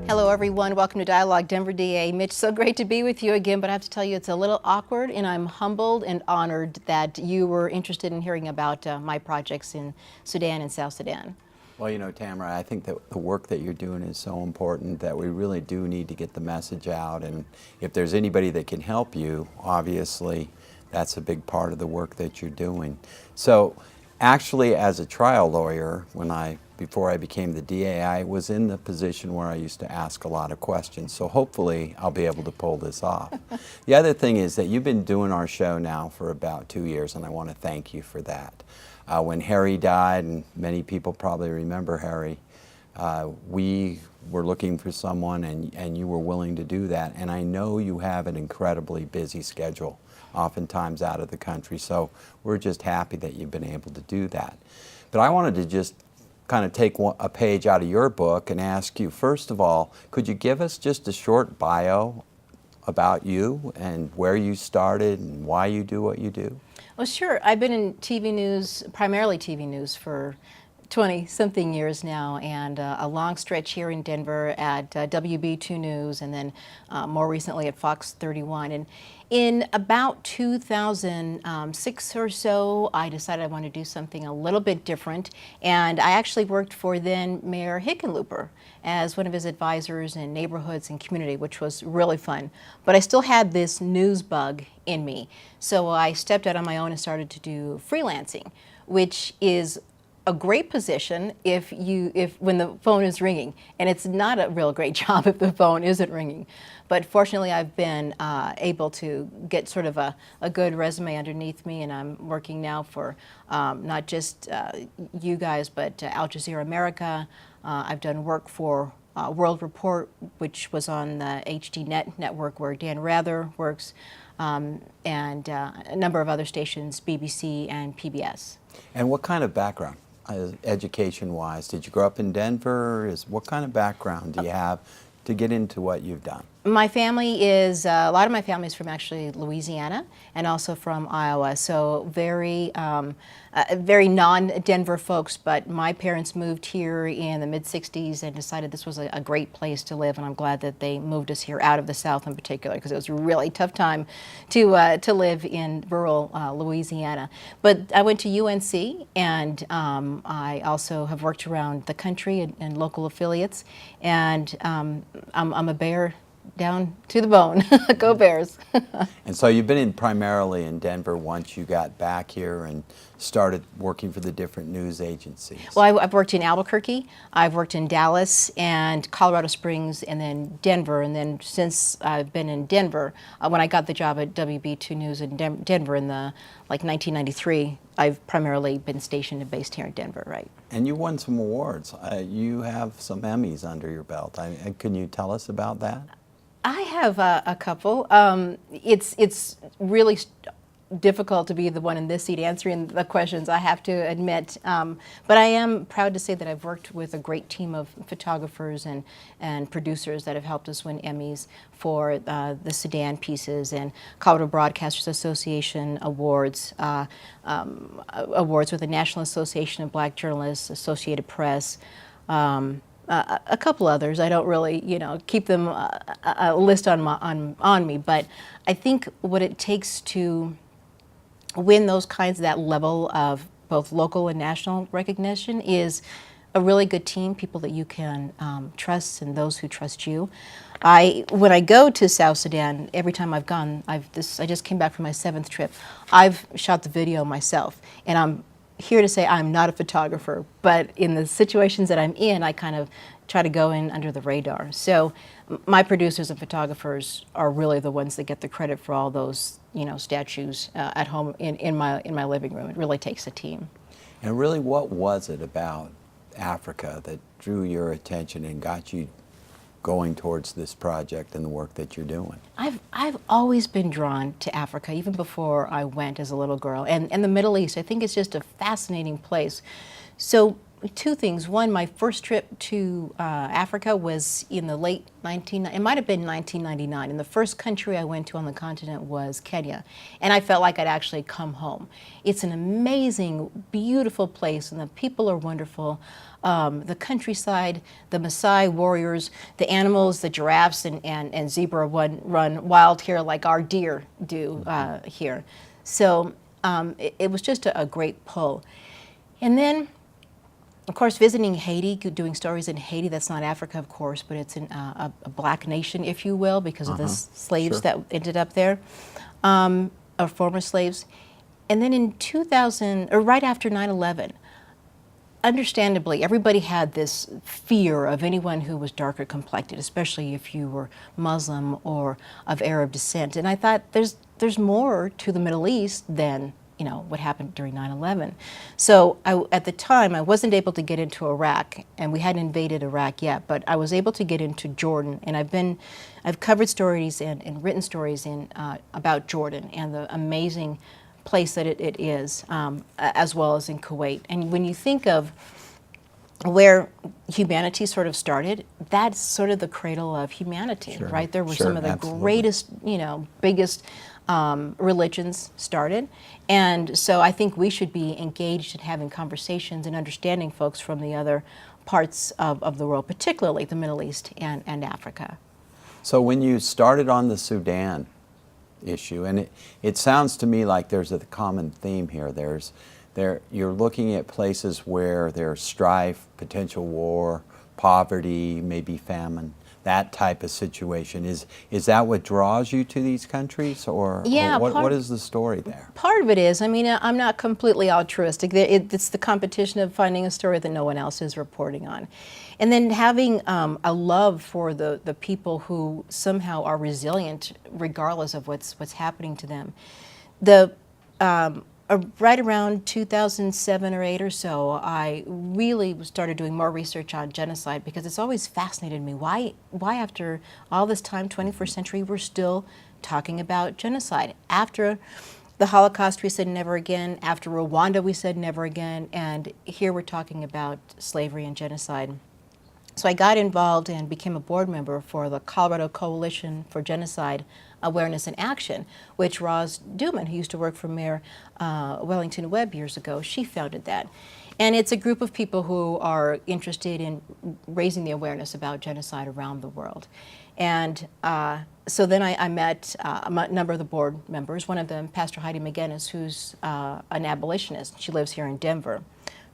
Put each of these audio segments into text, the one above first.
Hello everyone, welcome to Dialogue Denver DA. Mitch, so great to be with you again, but I have to tell you it's a little awkward and I'm humbled and honored that you were interested in hearing about my projects in Sudan and South Sudan. Well, you know, Tamara, I think that the work that you're doing is so important that we really do need to get the message out, and if there's anybody that can help you, obviously that's a big part of the work that you're doing. So actually, as a trial lawyer, before I became the DA, I was in the position where I used to ask a lot of questions. So hopefully I'll be able to pull this off. The other thing is that you've been doing our show now for about 2 years, and I want to thank you for that. When Harry died, and many people probably remember Harry, we were looking for someone, and you were willing to do that. And I know you have an incredibly busy schedule, oftentimes out of the country. So we're just happy that you've been able to do that. But I wanted to just kind of take a page out of your book and ask you, first of all, could you give us just a short bio about you and where you started and why you do what you do? Well, sure. I've been in TV news, primarily TV news, for 20-something years now, and a long stretch here in Denver at WB2 News, and then more recently at Fox 31. And in about 2006 or so, I decided I wanted to do something a little bit different, and I actually worked for then Mayor Hickenlooper as one of his advisors in neighborhoods and community, which was really fun. But I still had this news bug in me, so I stepped out on my own and started to do freelancing, which is a great position if when the phone is ringing, and it's not a real great job if the phone isn't ringing. But fortunately, I've been able to get sort of a good resume underneath me, and I'm working now for not just you guys, but alJazira America. I've done work for World Report, which was on the HDNet network where Dan Rather works, and a number of other stations, BBC and PBS. And what kind of background? Education-wise, did you grow up in Denver? What kind of background do you have to get into what you've done? My family is, a lot of my family is from actually Louisiana and also from Iowa, so very non-Denver folks, but my parents moved here in the mid-60s and decided this was a great place to live, and I'm glad that they moved us here out of the South in particular, because it was a really tough time to live in rural Louisiana. But I went to UNC, and I also have worked around the country and local affiliates, and I'm a Bear down to the bone. Go Bears. And so you've been primarily in Denver once you got back here and started working for the different news agencies. Well, I've worked in Albuquerque, I've worked in Dallas and Colorado Springs, and then Denver. And then since I've been in Denver, when I got the job at WB2 News in Denver in the 1993, I've primarily been stationed and based here in Denver, right? And you won some awards. You have some Emmys under your belt. Can you tell us about that? I have a couple. It's really difficult to be the one in this seat answering the questions, I have to admit. But I am proud to say that I've worked with a great team of photographers and producers that have helped us win Emmys for the Sudan pieces and Colorado Broadcasters Association awards, awards with the National Association of Black Journalists, Associated Press, a couple others. I don't really, keep them a list on me, but I think what it takes to win those kinds of that level of both local and national recognition is a really good team, people that you can trust and those who trust you. When I go to South Sudan, every time I've gone, I just came back from my 7th trip, I've shot the video myself, and I'm here to say I'm not a photographer, but in the situations that I'm in, I kind of try to go in under the radar. So my producers and photographers are really the ones that get the credit for all those, statues at home in my living room. It really takes a team. And really, what was it about Africa that drew your attention and got you going towards this project and the work that you're doing? I've always been drawn to Africa, even before I went as a little girl, and the Middle East. I think it's just a fascinating place. So two things. One, my first trip to Africa was in the late it might have been 1999, and the first country I went to on the continent was Kenya, and I felt like I'd actually come home. It's an amazing, beautiful place, and the people are wonderful. The countryside, the Maasai warriors, the animals, the giraffes and zebra run wild here like our deer do here. So it was just a great pull. And then, of course, visiting Haiti, doing stories in Haiti. That's not Africa, of course, but it's a black nation, if you will, because of the slaves that ended up there, or former slaves. And then in 2000, or right after 9/11, understandably, everybody had this fear of anyone who was darker complected, especially if you were Muslim or of Arab descent. And I thought there's more to the Middle East than what happened during 9/11. So at the time, I wasn't able to get into Iraq, and we hadn't invaded Iraq yet, but I was able to get into Jordan, and I've covered stories and written stories about Jordan and the amazing place that it is, as well as in Kuwait. And when you think of where humanity sort of started, that's sort of the cradle of humanity, right? There were some of the greatest, biggest religions started. And so I think we should be engaged in having conversations and understanding folks from the other parts of the world, particularly the Middle East and Africa. So when you started on the Sudan issue, and it sounds to me like there's a common theme here. You're looking at places where there's strife, potential war, poverty, maybe famine, that type of situation. Is that what draws you to these countries, or what is the story there? Part of it is, I'm not completely altruistic. It's the competition of finding a story that no one else is reporting on. And then having a love for the people who somehow are resilient regardless of what's happening to them. Right around 2007 or 8 or so, I really started doing more research on genocide, because it's always fascinated me. Why after all this time, 21st century, we're still talking about genocide? After the Holocaust, we said never again. After Rwanda, we said never again. And here we're talking about slavery and genocide. So I got involved and became a board member for the Colorado Coalition for Genocide Awareness and Action, which Roz Duman, who used to work for Mayor Wellington Webb years ago, she founded that. And it's a group of people who are interested in raising the awareness about genocide around the world. And so then I met a number of the board members, one of them, Pastor Heidi McGinnis, who's an abolitionist. She lives here in Denver.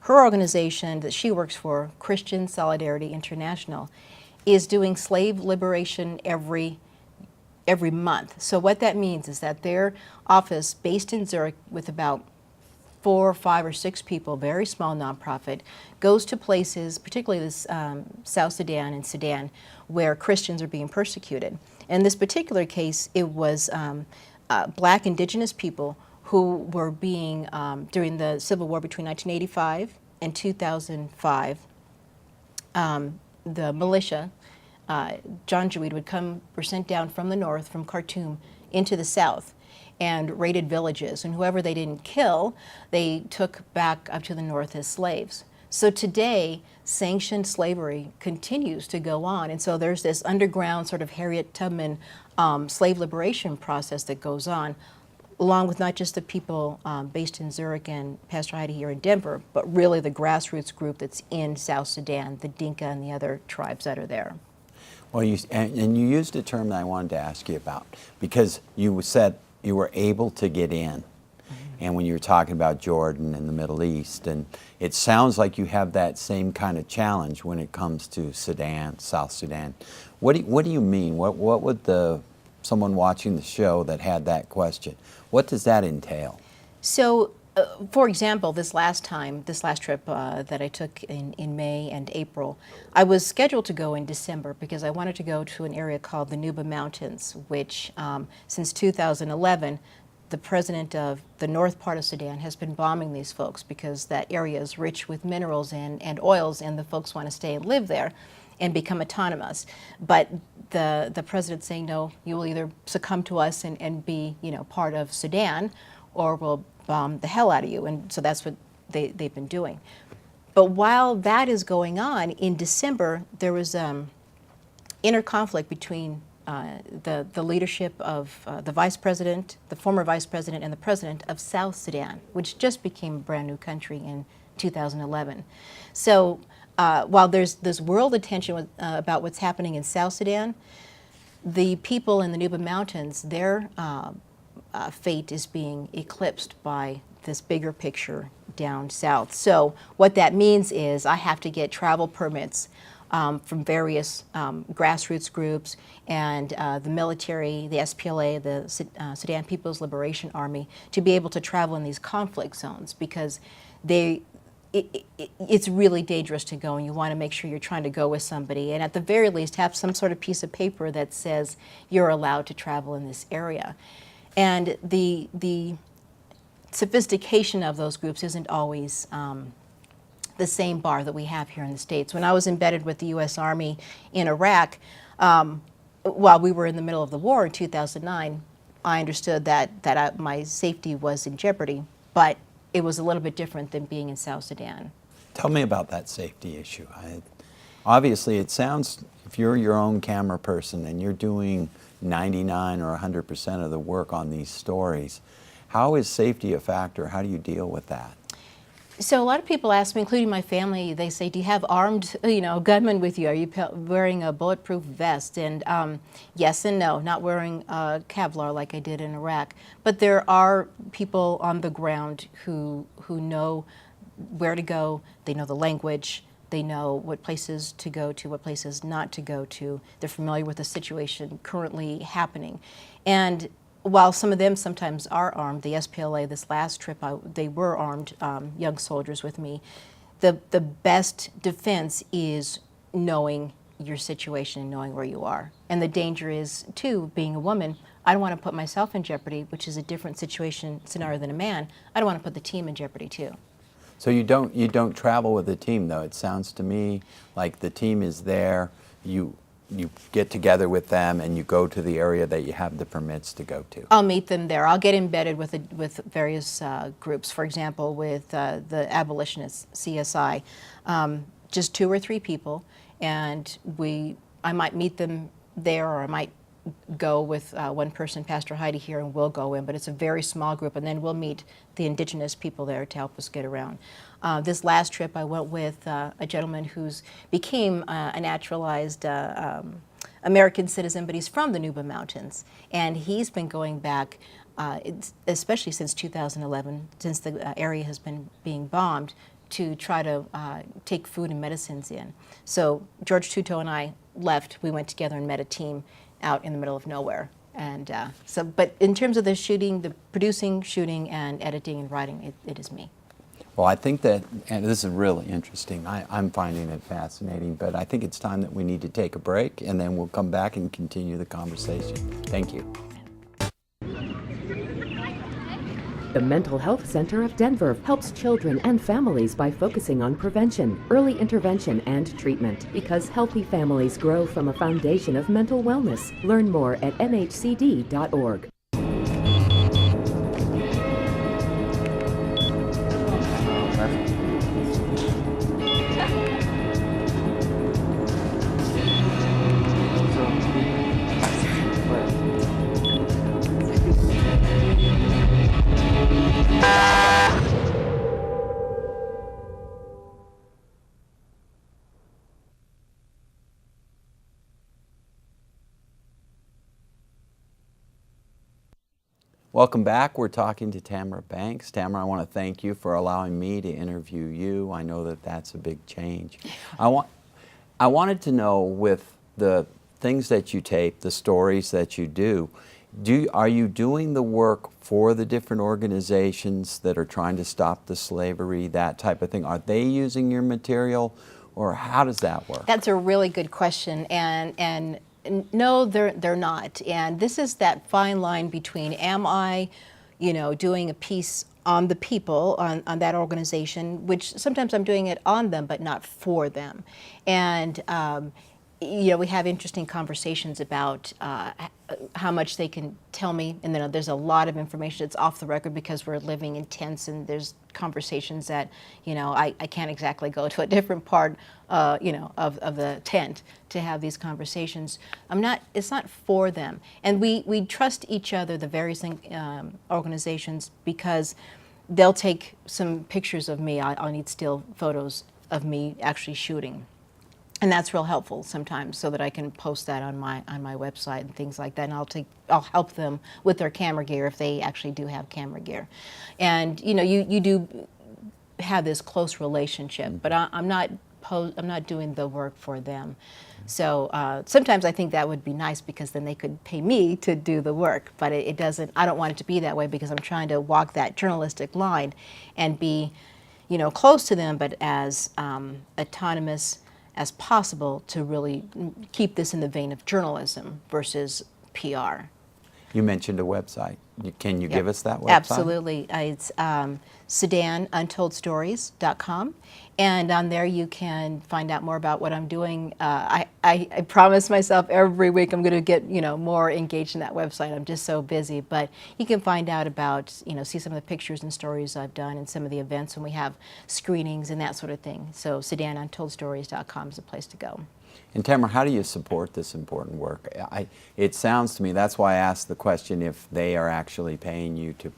Her organization that she works for, Christian Solidarity International, is doing slave liberation every month. So what that means is that their office, based in Zurich with about 4 or 5 or 6 people, very small nonprofit, goes to places, particularly this South Sudan and Sudan, where Christians are being persecuted. In this particular case, it was black indigenous people who were being, during the Civil War between 1985 and 2005, the militia, Janjaweed were sent down from the north, from Khartoum, into the south and raided villages. And whoever they didn't kill, they took back up to the north as slaves. So today, sanctioned slavery continues to go on. And so there's this underground sort of Harriet Tubman slave liberation process that goes on, along with not just the people based in Zurich and Pastor Heidi here in Denver, but really the grassroots group that's in South Sudan, the Dinka and the other tribes that are there. Well, you used a term that I wanted to ask you about, because you said you were able to get in. And when you were talking about Jordan and the Middle East, and it sounds like you have that same kind of challenge when it comes to Sudan, South Sudan. What do you mean? What would someone watching the show that had that question, what does that entail? So, for example, this last trip that I took in May and April, I was scheduled to go in December because I wanted to go to an area called the Nuba Mountains, which since 2011, the president of the north part of Sudan has been bombing these folks because that area is rich with minerals and oils, and the folks want to stay and live there and become autonomous. But the president's saying, no, you will either succumb to us and be part of Sudan, or we'll bomb the hell out of you. And so that's what they've been doing. But while that is going on, in December, there was inner conflict between the leadership of the vice president, the former vice president, and the president of South Sudan, which just became a brand new country in 2011. So while there's this world attention about what's happening in South Sudan, the people in the Nuba Mountains, their fate is being eclipsed by this bigger picture down south. So what that means is I have to get travel permits from various grassroots groups and the military, the SPLA, the Sudan People's Liberation Army, to be able to travel in these conflict zones, because it's really dangerous to go, and you want to make sure you're trying to go with somebody, and at the very least have some sort of piece of paper that says you're allowed to travel in this area. And the sophistication of those groups isn't always the same bar that we have here in the States. When I was embedded with the U.S. Army in Iraq, while we were in the middle of the war in 2009, I understood that my safety was in jeopardy, but it was a little bit different than being in South Sudan. Tell me about that safety issue. Obviously, it sounds, if you're your own camera person and you're doing 99 or 100% of the work on these stories, how is safety a factor? How do you deal with that? So a lot of people ask me, including my family, they say, do you have armed, gunmen with you? Are you wearing a bulletproof vest? And yes and no, not wearing Kevlar like I did in Iraq. But there are people on the ground who know where to go, they know the language, they know what places to go to, what places not to go to. They're familiar with the situation currently happening. And while some of them sometimes are armed, the SPLA, this last trip, they were armed, young soldiers with me. The best defense is knowing your situation, knowing where you are. And the danger is, too, being a woman, I don't want to put myself in jeopardy, which is a different scenario than a man. I don't want to put the team in jeopardy, too. So you don't travel with the team, though. It sounds to me like the team is there, you get together with them and you go to the area that you have the permits to go to. I'll meet them there. I'll get embedded with various groups. For example, with the abolitionists, CSI, just 2 or 3 people, and I might meet them there, or I might go with one person, Pastor Heidi here, and we'll go in, but it's a very small group, and then we'll meet the indigenous people there to help us get around. This last trip I went with a gentleman who's became a naturalized American citizen, but he's from the Nuba Mountains, and he's been going back, especially since 2011, since the area has been being bombed, to try to take food and medicines in. So George Tuto and I left, we went together and met a team out in the middle of nowhere. And but in terms of the shooting, the producing, shooting, and editing and writing, it is me. Well, I think that, and this is really interesting, I'm finding it fascinating, but I think it's time that we need to take a break, and then we'll come back and continue the conversation. Thank you. The Mental Health Center of Denver helps children and families by focusing on prevention, early intervention, and treatment, because healthy families grow from a foundation of mental wellness. Learn more at nhcd.org. Welcome back. We're talking to Tamara Banks. Tamara, I want to thank you for allowing me to interview you. I know that that's a big change. I wanted to know, with the things that you tape, the stories that you do, are you doing the work for the different organizations that are trying to stop the slavery, that type of thing? Are they using your material, or how does that work? That's a really good question, and no, they're not. And this is that fine line between, am I, doing a piece on the people, on that organization, which sometimes I'm doing it on them, but not for them. And we have interesting conversations about how much they can tell me, and then there's a lot of information that's off the record because we're living in tents, and there's conversations that I can't exactly go to a different part of the tent to have these conversations. It's not for them, and we trust each other, the various organizations, because they'll take some pictures of me. I'll need still photos of me actually shooting. And that's real helpful sometimes, so that I can post that on my website and things like that. And I'll help them with their camera gear if they actually do have camera gear. And you do have this close relationship, but I'm not doing the work for them. So sometimes I think that would be nice, because then they could pay me to do the work. But it doesn't. I don't want it to be that way, because I'm trying to walk that journalistic line and be, close to them, but as autonomous as possible, to really keep this in the vein of journalism versus PR. You mentioned a website. Can you give us that website? Absolutely. It's SudanUntoldStories.com. And on there you can find out more about what I'm doing. I promise myself every week I'm going to get more engaged in that website. I'm just so busy. But you can find out about, see some of the pictures and stories I've done, and some of the events when we have screenings and that sort of thing. So SudanUntoldStories.com is a place to go. And Tamara, how do you support this important work? It sounds to me, that's why I asked the question, if they are actually paying you to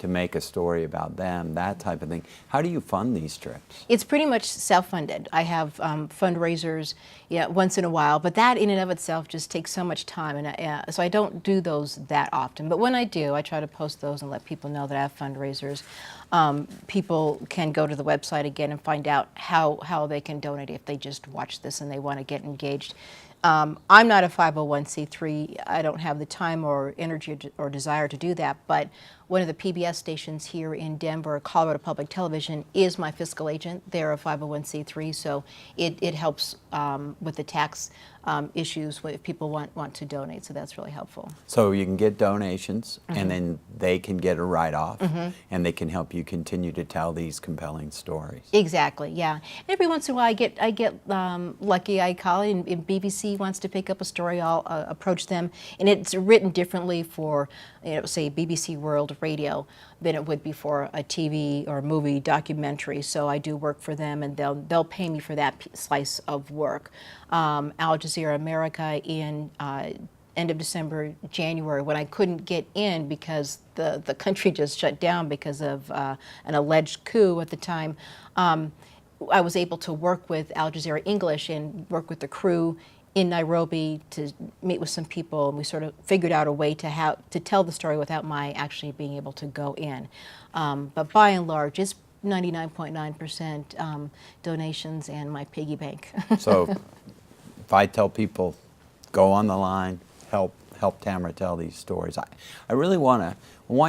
make a story about them, that type of thing. How do you fund these trips? It's pretty much self-funded. I have fundraisers once in a while, but that in and of itself just takes so much time, and so I don't do those that often. But when I do, I try to post those and let people know that I have fundraisers. People can go to the website again and find out how they can donate if they just watch this and they want to get engaged. I'm not a 501c3. I don't have the time or energy or desire to do that, but one of the PBS stations here in Denver, Colorado Public Television, is my fiscal agent. They're a 501c3, so it helps with the tax issues if people want to donate, so that's really helpful. So you can get donations, and then they can get a write-off, and they can help you continue to tell these compelling stories. Exactly, yeah. And every once in a while I get lucky. I call and BBC wants to pick up a story, I'll approach them, and it's written differently for, say, BBC World Radio than it would be for a TV or movie documentary. So I do work for them, and they'll pay me for that slice of work. Al Jazeera America in end of December, January, when I couldn't get in because the country just shut down because of an alleged coup at the time. I was able to work with Al Jazeera English and work with the crew in Nairobi to meet with some people, and we sort of figured out a way to tell the story without my actually being able to go in. But by and large, it's 99.9% donations and my piggy bank. So if I tell people, go on the line, help Tamara tell these stories, I really want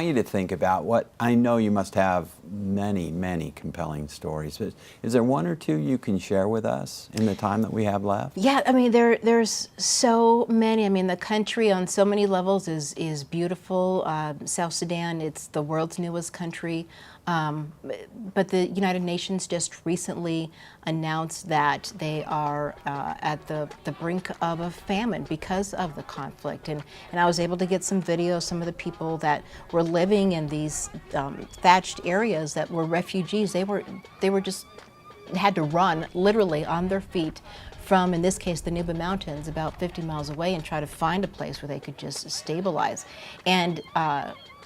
you to think about what, I know you must have many compelling stories, but is there one or two you can share with us in the time that we have left? Yeah, I mean, there's so many. I mean, the country on so many levels is beautiful. South Sudan, it's the world's newest country. But the United Nations just recently announced that they are at the brink of a famine because of the conflict. And I was able to get some videos, some of the people that were living in these thatched areas that were refugees. They were just had to run literally on their feet from, in this case, the Nuba Mountains, about 50 miles away, and try to find a place where they could just stabilize. And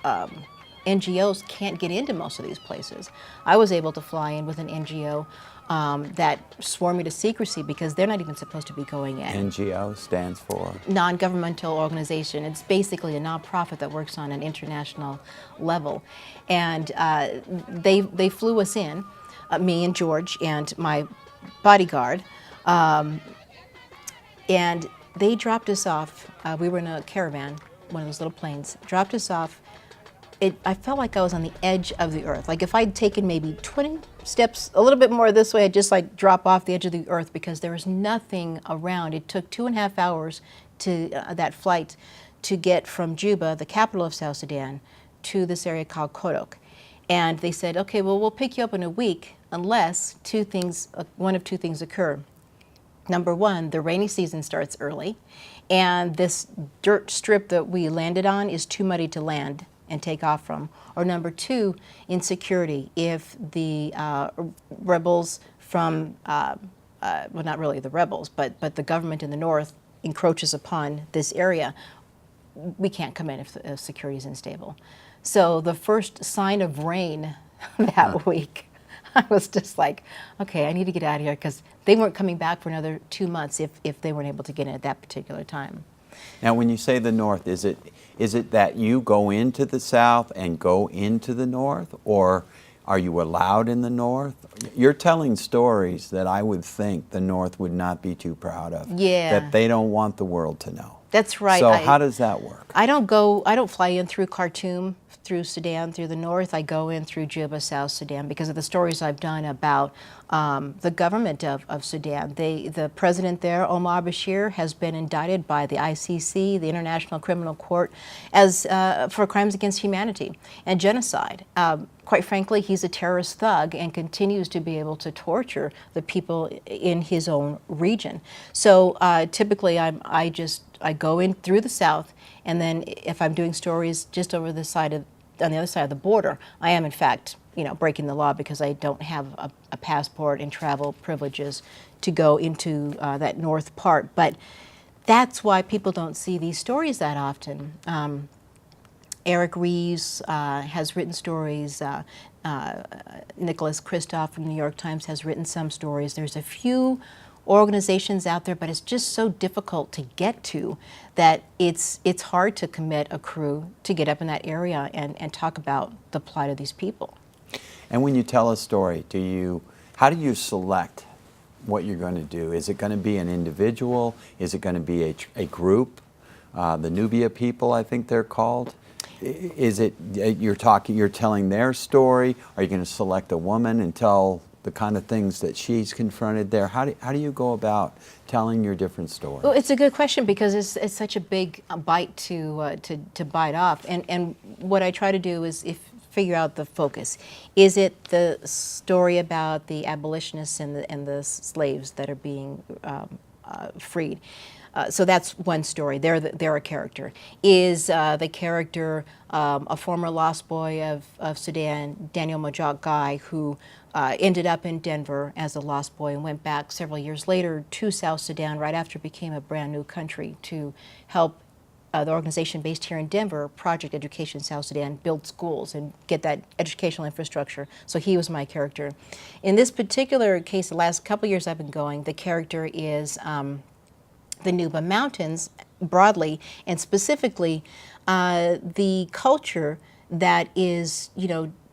NGOs can't get into most of these places. I was able to fly in with an NGO that swore me to secrecy because they're not even supposed to be going in. NGO stands for? Non-governmental organization. It's basically a nonprofit that works on an international level. And they flew us in, me and George and my bodyguard, and they dropped us off. We were in a caravan, one of those little planes, dropped us off. I felt like I was on the edge of the earth. Like if I'd taken maybe 20 steps, a little bit more this way, I'd just like drop off the edge of the earth because there was nothing around. It took 2.5 hours to that flight to get from Juba, the capital of South Sudan, to this area called Kodok. And they said, okay, well, we'll pick you up in a week unless one of two things occur. Number one, the rainy season starts early, and this dirt strip that we landed on is too muddy to land and take off from. Or number two, insecurity. If the rebels from, well, not really the rebels, but the government in the north encroaches upon this area, we can't come in if security is unstable. So the first sign of rain that week, I was just like, okay, I need to get out of here, because they weren't coming back for another 2 months if they weren't able to get in at that particular time. Now, when you say the north, is it that you go into the south and go into the north, or are you allowed in the north? You're telling stories that I would think the north would not be too proud of. Yeah. That they don't want the world to know. That's right. So how does that work? I don't fly in through Khartoum, through Sudan, through the north. I go in through Juba, South Sudan, because of the stories I've done about the government of Sudan. The president there, Omar alBashir, has been indicted by the ICC, the International Criminal Court, as for crimes against humanity and genocide. Quite frankly, he's a terrorist thug and continues to be able to torture the people in his own region. So typically, I go in through the south, and then if I'm doing stories just over on the other side of the border, I am in fact, breaking the law, because I don't have a passport and travel privileges to go into that north part. But that's why people don't see these stories that often. Eric Reeves has written stories. Nicholas Kristof from the New York Times has written some stories. There's a few organizations out there, but it's just so difficult to get to that it's hard to commit a crew to get up in that area and talk about the plight of these people. And when you tell a story, how do you select what you're going to do? Is it going to be an individual? Is it going to be a group? The Nubia people, I think they're called. Is it you're telling their story? Are you going to select a woman and tell the kind of things that she's confronted there? How do you go about telling your different stories? Well, it's a good question, because it's such a big bite to bite off. And what I try to do is figure out the focus. Is it the story about the abolitionists and the slaves that are being freed? So that's one story. They're a character. Is the character a former lost boy of Sudan, Daniel Majok Guy, who ended up in Denver as a lost boy and went back several years later to South Sudan right after it became a brand new country to help the organization based here in Denver, Project Education South Sudan, build schools and get that educational infrastructure. So he was my character. In this particular case, the last couple of years I've been going, the character is the Nuba Mountains broadly, and specifically the culture that is,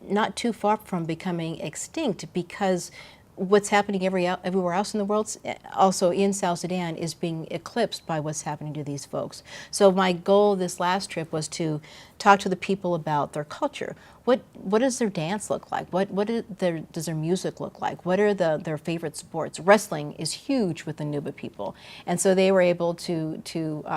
not too far from becoming extinct, because what's happening everywhere else in the world, also in South Sudan, is being eclipsed by what's happening to these folks. So my goal this last trip was to talk to the people about their culture. What does their dance look like? What does their music look like? What are their favorite sports? Wrestling is huge with the Nuba people, and so they were able to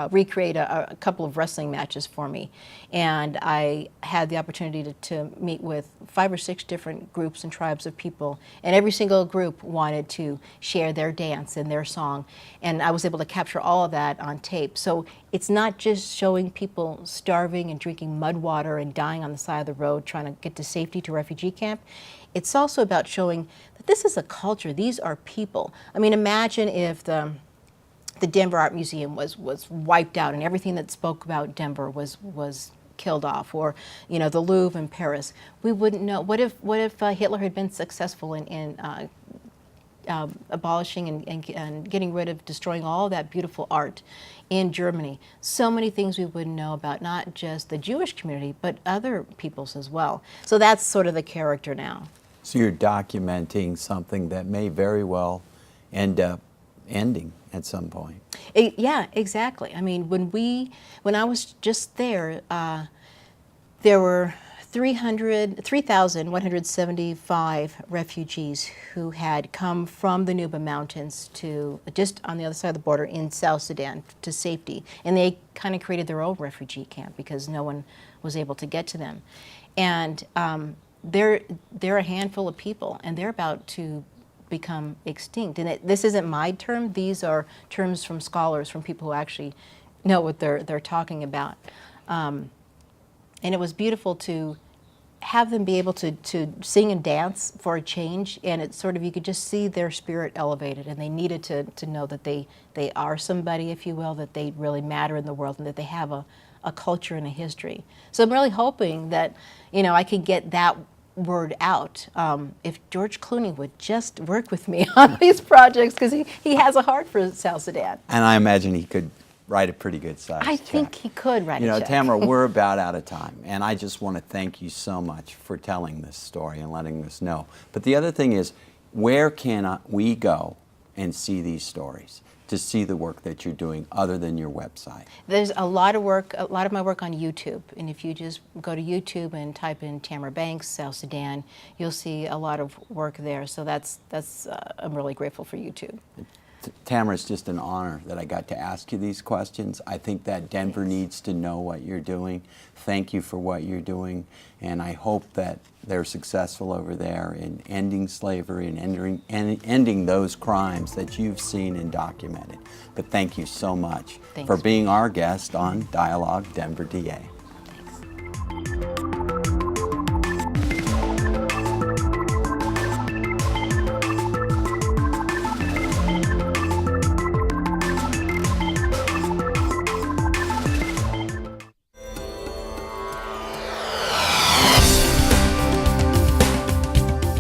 recreate a couple of wrestling matches for me, and I had the opportunity to meet with 5 or 6 different groups and tribes of people, and every single group wanted to share their dance and their song, and I was able to capture all of that on tape. So it's not just showing people starving and drinking mud water and dying on the side of the road trying to get to safety to refugee camp. It's also about showing that this is a culture. These are people. I mean, imagine if the Denver Art Museum was wiped out and everything that spoke about Denver was killed off, or the Louvre in Paris. We wouldn't know. What if Hitler had been successful in abolishing and getting rid of, destroying all that beautiful art in Germany? So many things we wouldn't know about, not just the Jewish community, but other peoples as well. So that's sort of the character now. So you're documenting something that may very well end up ending at some point. Yeah, exactly. I mean, when I was just there, there were 3,175 refugees who had come from the Nuba Mountains to just on the other side of the border in South Sudan to safety. And they kind of created their own refugee camp because no one was able to get to them. And they're a handful of people, and they're about to become extinct. And this isn't my term. These are terms from scholars, from people who actually know what they're talking about. And it was beautiful to have them be able to sing and dance for a change, and it's sort of, you could just see their spirit elevated, and they needed to know that they are somebody, if you will, that they really matter in the world, and that they have a culture and a history. So I'm really hoping that, you know, I could get that word out. If George Clooney would just work with me on these projects, because he has a heart for South Sudan. And I imagine he could write a pretty good size I check. think he could write a check. Tamara, we're about out of time, and I just want to thank you so much for telling this story and letting us know. But the other thing is, where can we go and see these stories, to see the work that you're doing other than your website? There's a lot of work, a lot of my work on YouTube, and if you just go to YouTube and type in Tamara Banks, South Sudan, you'll see a lot of work there. So that's I'm really grateful for YouTube. Tamara, it's just an honor that I got to ask you these questions. I think that Denver needs to know what you're doing. Thank you for what you're doing, and I hope that they're successful over there in ending slavery and ending those crimes that you've seen and documented. But thank you so much for being our guest on Dialogue Denver DA.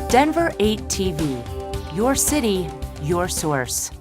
Denver 8 TV, your city, your source.